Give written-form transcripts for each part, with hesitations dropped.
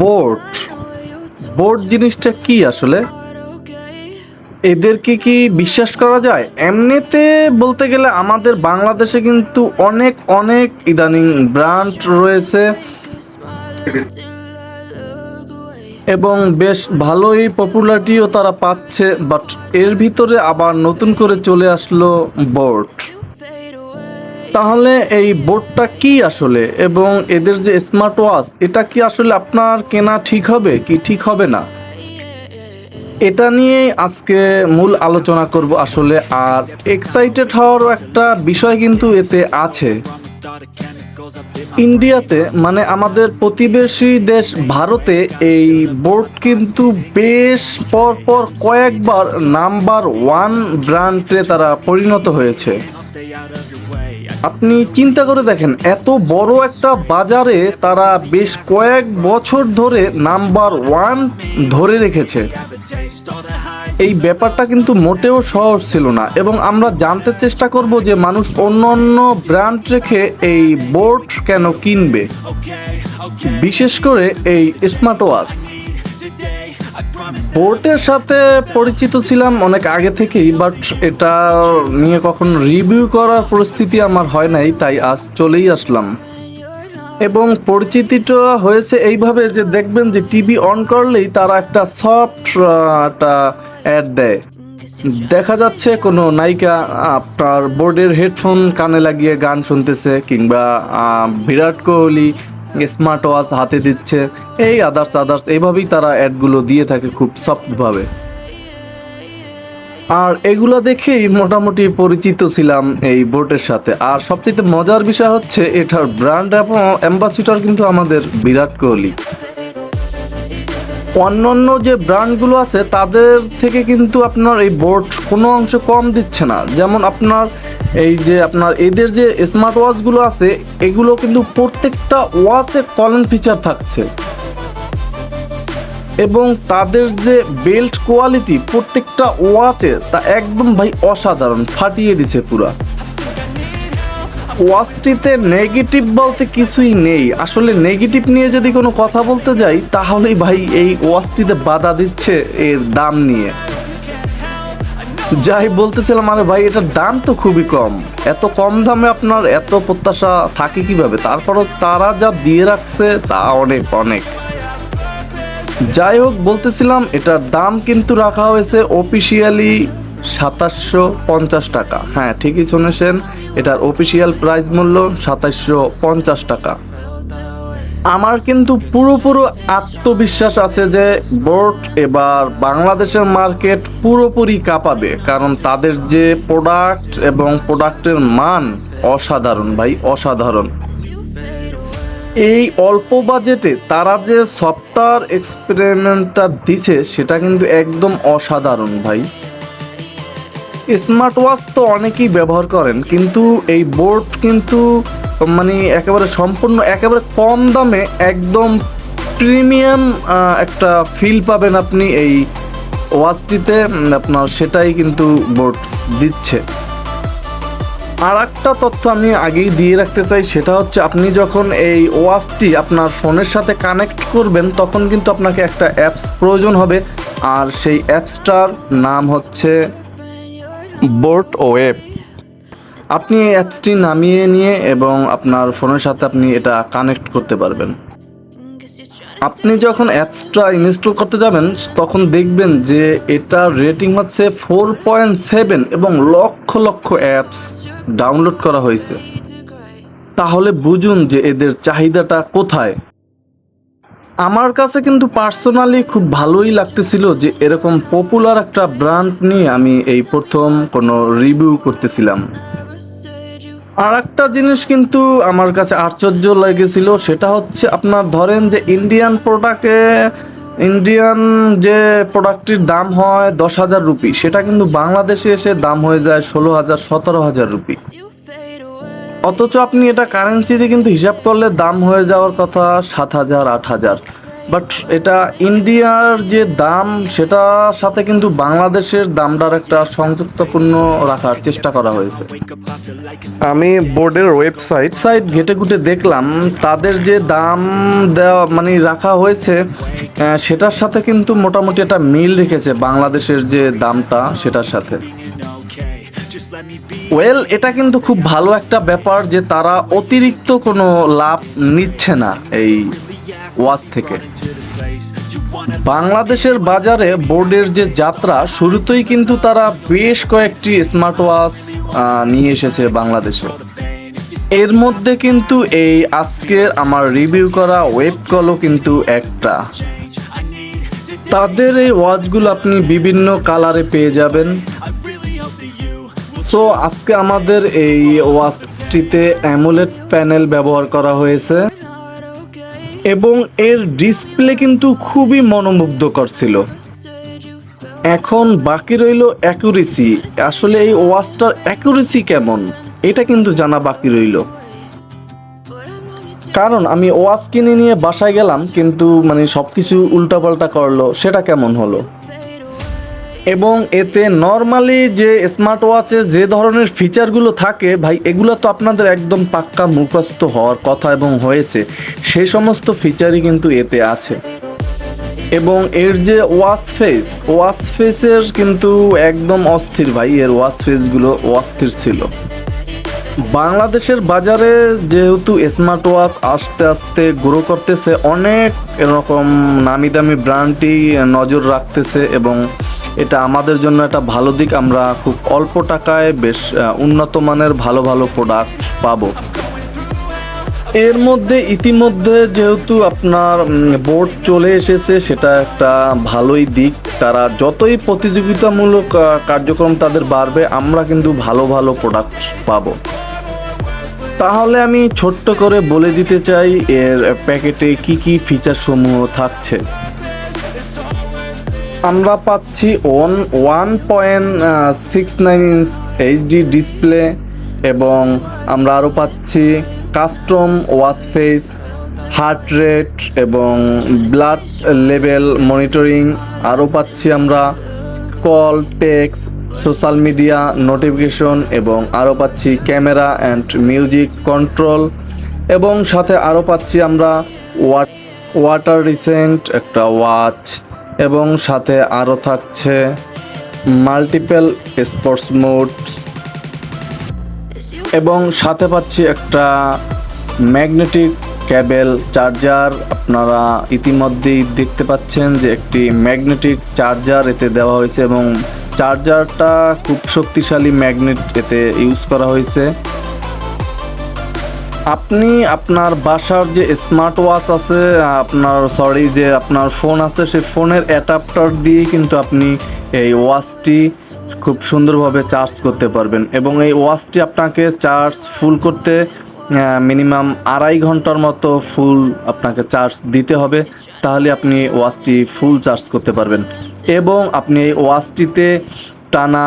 Boat boat জিনিসটা কি আসলে? এদেরকে কি বিশ্বাস করা যায়? এমনিতে বলতে গেলে আমাদের বাংলাদেশে কিন্তু অনেক অনেক ইদানিং ব্র্যান্ড রয়েছে এবং বেশ ভালোই পপুলারিটিও তারা পাচ্ছে, বাট এর ভিতরে আবার নতুন করে চলে আসলো বোট। তাহলে এই বোটটা কি আসলে, এবং এদের যে স্মার্ট ওয়াচ, এটা কি আসলে আপনার কেনা ঠিক হবে কি ঠিক হবে না, এটা নিয়ে আজকে মূল আলোচনা করব আসলে। আর এক্সাইটেড হওয়ারও একটা বিষয় কিন্তু এতে আছে। ইন্ডিয়াতে মানে আমাদের প্রতিবেশী দেশ ভারতে এই বোট কিন্তু বেশ পরপর কয়েকবার নাম্বার ওয়ান ব্র্যান্ডে তারা পরিণত হয়েছে। আপনি চিন্তা করে দেখেন, এত বড় একটা বাজারে তারা বেশ কয়েক বছর ধরে নাম্বার ওয়ান ধরে রেখেছে। এই ব্যাপারটা কিন্তু মোটেও সহজ ছিল না, এবং আমরা জানতে চেষ্টা করব যে মানুষ অন্য অন্য ব্র্যান্ড রেখে এই বোট কেন কিনবে, বিশেষ করে এই স্মার্ট ওয়াচ। বোটের সাথে পরিচিত ছিলাম অনেক আগে থেকেই, বাট এটা নিয়ে কখনো রিভিউ করার পরিস্থিতি আমার হয় নাই, তাই আজ চলেই আসলাম। এবং পরিচিতিটা হয়েছে এইভাবে যে দেখবেন যে টিভি অন করলেই তারা একটা সফট একটা অ্যাড দেয়। দেখা যাচ্ছে কোনো নায়িকা আপনার বোর্ডের হেডফোন কানে লাগিয়ে গান শুনতেছে, কিংবা বিরাট কোহলি স্মার্ট ওয়াচ হাতে দিচ্ছে, এই আদার্স এইভাবেই তারা অ্যাডগুলো দিয়ে থাকে খুব সফটভাবে। আর এগুলো দেখেই মোটামুটি পরিচিত ছিলাম এই বোটের সাথে। আর সবচেয়ে মজার বিষয় হচ্ছে এটার ব্র্যান্ড এবং অ্যাম্বাসিডর কিন্তু আমাদের বিরাট কোহলি। অন্যান্য যে ব্র্যান্ডগুলো আছে তাদের থেকে কিন্তু আপনার এই বোট কোনো অংশে কম দিচ্ছে না। যেমন আপনার এই যে আপনার এদের যে স্মার্ট ওয়াচগুলো আছে, এগুলো কিন্তু প্রত্যেকটা ওয়াচে কলিং ফিচার থাকছে, এবং তাদের যে বেল্ট কোয়ালিটি প্রত্যেকটা ওয়াচে তা একদম ভাই অসাধারণ, ফাটিয়ে দিছে পুরা। ওয়াচটিতে নেগেটিভ বলতে কিছুই নেই আসলে। নেগেটিভ নিয়ে যদি কোনো কথা বলতে যাই তাহলেই ভাই এই ওয়াচটিতে বাধা দিচ্ছে এর দাম নিয়ে। যাই বলতেছিলাম, আরে ভাই এটার দাম তো খুবই কম, এত কম দামে আপনার এত প্রত্যাশা থাকে কিভাবে? তারপরও তারা যা দিয়ে রাখছে তা অনেক অনেক। যাই হোক, বলতেছিলাম এটার দাম কিন্তু রাখা হয়েছে অফিসিয়ালি ২৭৫০ টাকা। হ্যাঁ, ঠিকই শুনেছেন, এটার অফিসিয়াল প্রাইস মূল্য ২৭৫০ টাকা। আমার কিন্তু পুরোপুরি আত্মবিশ্বাস আছে যে বোট এবার বাংলাদেশের মার্কেট পুরোপুরি কাঁপাবে, কারণ তাদের যে প্রোডাক্ট এবং প্রোডাক্টের মান অসাধারণ ভাই, অসাধারণ। এই অল্প বাজেটে তারা যে সফটওয়্যার এক্সপেরিমেন্টটা দিছে সেটা কিন্তু একদম অসাধারণ ভাই। স্মার্ট ওয়াচ তো অনেকেই ব্যবহার করেন, কিন্তু এই বোট কিন্তু মানে একেবারে সম্পূর্ণ একেবারে কম দামে একদম প্রিমিয়াম একটা ফিল পাবেন আপনি এই ওয়াচটিতে আপনার, সেটাই কিন্তু বোট দিচ্ছে। আর একটা তথ্য আমি আগেই দিয়ে রাখতে চাই, সেটা হচ্ছে আপনি যখন এই ওয়াচটি আপনার ফোনের সাথে কানেক্ট করবেন তখন কিন্তু আপনাকে একটা অ্যাপস প্রয়োজন হবে, আর সেই অ্যাপসটার নাম হচ্ছে বোট ওয়েব। আপনি এই অ্যাপসটি নামিয়ে নিয়ে এবং আপনার ফোনের সাথে আপনি এটা কানেক্ট করতে পারবেন। আপনি যখন অ্যাপসটা ইনস্টল করতে যাবেন তখন দেখবেন যে এটার রেটিং হচ্ছে 4.7 এবং লক্ষ লক্ষ অ্যাপস ডাউনলোড করা হয়েছে। তাহলে বুঝুন যে এদের চাহিদাটা কোথায়। আমার কাছে কিন্তু পার্সোনালি খুব ভালোই লাগতেছিল যে এরকম পপুলার একটা ব্র্যান্ড নিয়ে আমি এই প্রথম কোনো রিভিউ করতেছিলাম। আর একটা জিনিস কিন্তু আমার কাছে আশ্চর্য লেগেছিল, সেটা হচ্ছে আপনার ধরেন যে ইন্ডিয়ান যে প্রোডাক্টটির দাম হয় ১০,০০০ রুপি, সেটা কিন্তু বাংলাদেশে এসে দাম হয়ে যায় ১৬,০০০ ১৭,০০০ রুপি। অথচ আপনি এটা কারেন্সিতে কিন্তু হিসাব করলে দাম হয়ে যাওয়ার কথা ৭,০০০ ৮,০০০। বাট এটা ইন্ডিয়ার যে দাম সেটার সাথে কিন্তু বাংলাদেশের দামটার একটা সংযুক্তপূর্ণ রাখার চেষ্টা করা হয়েছে। আমি বোর্ডের ওয়েবসাইট ঘেটে ঘুটে দেখলাম তাদের যে দাম দেওয়া মানে রাখা হয়েছে সেটার সাথে কিন্তু মোটামুটি একটা মিল রেখেছে বাংলাদেশের যে দামটা সেটার সাথে। ওয়েল, এটা কিন্তু খুব ভালো একটা ব্যাপার যে তারা অতিরিক্ত কোনো লাভ নিচ্ছে না এই ওয়াচ থেকে। বাংলাদেশের বাজারে বোর্ডের যে যাত্রা শুরুতেই কিন্তু তারা বেশ কয়েকটি স্মার্ট ওয়াচ নিয়ে এসেছে বাংলাদেশে। এর মধ্যে কিন্তু এই আজকের আমার রিভিউ করা ওয়েবকলও কিন্তু একটা। তাদের এই ওয়াচগুলো আপনি বিভিন্ন কালারে পেয়ে যাবেন। সো আজকে আমাদের এই ওয়াচটিতে অ্যামোলেড প্যানেল ব্যবহার করা হয়েছে এবং এর ডিসপ্লে কিন্তু খুবই মনোমুগ্ধকর ছিল। এখন বাকি রইল অ্যাকুরেসি। আসলে এই ওয়াচটার অ্যাকুরেসি কেমন এটা কিন্তু জানা বাকি রইল, কারণ আমি ওয়াচ কিনে নিয়ে বাসায় গেলাম কিন্তু মানে সব কিছু উল্টাপাল্টা করলো, সেটা কেমন হলো। এবং এতে নর্মালি যে স্মার্ট ওয়াচে যে ধরনের ফিচারগুলো থাকে ভাই, এগুলো তো আপনাদের একদম পাক্কা মুখস্থ হওয়ার কথা এবং হয়েছে, সেই সমস্ত ফিচারই কিন্তু এতে আছে। এবং এর যে ওয়াচ ফেসের কিন্তু একদম অস্থির ভাই, এর ওয়াচ ফেসগুলো অস্থির ছিল। বাংলাদেশের বাজারে যেহেতু স্মার্ট ওয়াচ আস্তে আস্তে গ্রো করতেছে, অনেক এরকম নামি দামি ব্র্যান্ডই নজর রাখতেছে এবং এটা আমাদের জন্য একটা ভালো দিক। আমরা খুব অল্প টাকায় বেশ উন্নত মানের ভালো ভালো প্রোডাক্ট পাবো। এর মধ্যে ইতিমধ্যে যেহেতু আপনার বোর্ড চলে এসেছে, সেটা একটা ভালোই দিক। তারা যতই প্রতিযোগিতামূলক কার্যক্রম তাদের বাড়বে, আমরা কিন্তু ভালো ভালো প্রোডাক্ট পাবো। তাহলে আমি ছোট্ট করে বলে দিতে চাই এর প্যাকেটে কি কি ফিচার সমূহ থাকছে। আমরা পাচ্ছি 1.69 ইঞ্চ এইচডি ডিসপ্লে এবং আমরা আরও পাচ্ছি custom watch face, heart rate এবং ব্লাড লেভেল মনিটরিং। আরও পাচ্ছি আমরা call, text, social media notification এবং আরও পাচ্ছি ক্যামেরা অ্যান্ড মিউজিক কন্ট্রোল এবং সাথে আরও পাচ্ছি আমরা ওয়াটার রিসেন্ট একটা ওয়াচ এবং সাথে আরও থাকছে মাল্টিপল স্পোর্টস মোড এবং সাথে পাচ্ছি একটা ম্যাগনেটিক কেবল চার্জার। আপনারা ইতিমধ্যেই দেখতে পাচ্ছেন যে একটি ম্যাগনেটিক চার্জার এতে দেওয়া হয়েছে এবং চার্জারটা খুব শক্তিশালী ম্যাগনেট এতে ইউজ করা হয়েছে। আপনি আপনার বাসার যে স্মার্ট ওয়াচ আছে, আপনার ফোন আছে, সেই ফোনের অ্যাডাপ্টার দিয়ে কিন্তু আপনি এই ওয়াচটি খুব সুন্দরভাবে চার্জ করতে পারবেন এবং এই ওয়াচটি আপনাকে চার্জ ফুল করতে মিনিমাম 2.5 ঘন্টার মতো আপনাকে চার্জ দিতে হবে, তাহলে আপনি ওয়াচটি ফুল চার্জ করতে পারবেন এবং আপনি এই ওয়াচটিতে টানা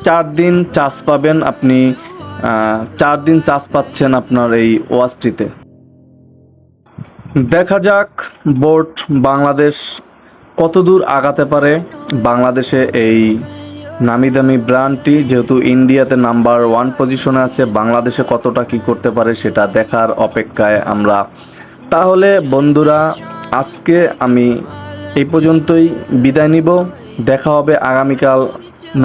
4 দিন চার্জ পাবেন। আপনি 4 দিন চার্জ পাচ্ছেন আপনার এই ওয়াচটিতে। দেখা যাক বোট বাংলাদেশ কত দূর আগাতে পারে। বাংলাদেশে এই নামি দামি ব্র্যান্ডটি যেহেতু ইন্ডিয়াতে নাম্বার 1 পজিশনে আছে, বাংলাদেশে কতটা কি করতে পারে সেটা দেখার অপেক্ষায় আমরা। তাহলে বন্ধুরা, আজকে আমি এই পর্যন্তই বিদায় নিব। দেখা হবে আগামীকাল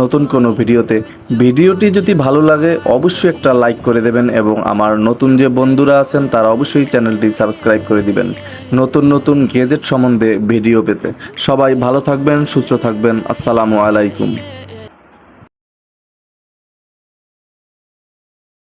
নতুন কোনো ভিডিওতে। ভিডিওটি যদি ভালো লাগে অবশ্যই একটা লাইক করে দেবেন এবং আমার নতুন যে বন্ধুরা আছেন তারা অবশ্যই চ্যানেলটি সাবস্ক্রাইব করে দিবেন নতুন নতুন গ্যাজেট সম্বন্ধে ভিডিও পেতে। সবাই ভালো থাকবেন, সুস্থ থাকবেন। আসসালামু আলাইকুম।